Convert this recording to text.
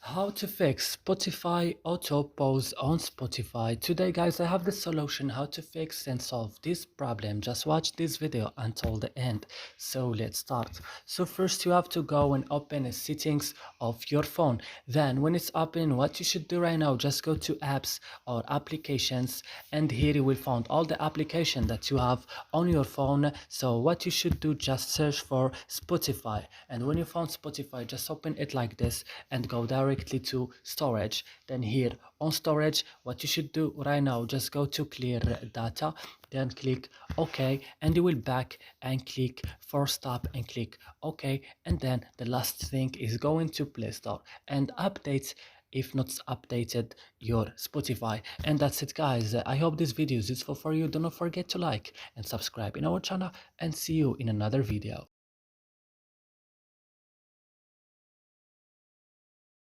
How to fix Spotify auto pause on Spotify. Today guys, I have the solution how to fix and solve this problem. Just watch this video until the end. So let's start. So first you have to go and open the settings of your phone. Then when it's open, what you should do right now, just go to apps or applications, and here you will find all the application that you have on your phone. So what you should do, just search for Spotify, and when you found Spotify, just open it like this and go directly to storage. Then here on storage, what you should do right now, just go to clear data, then click OK, and you will back and click for stop and click OK. And then the last thing is going to Play Store and update, if not updated, your Spotify. And that's it guys. I hope this video is useful for you. Do not forget to like and subscribe in our channel, and see you in another video.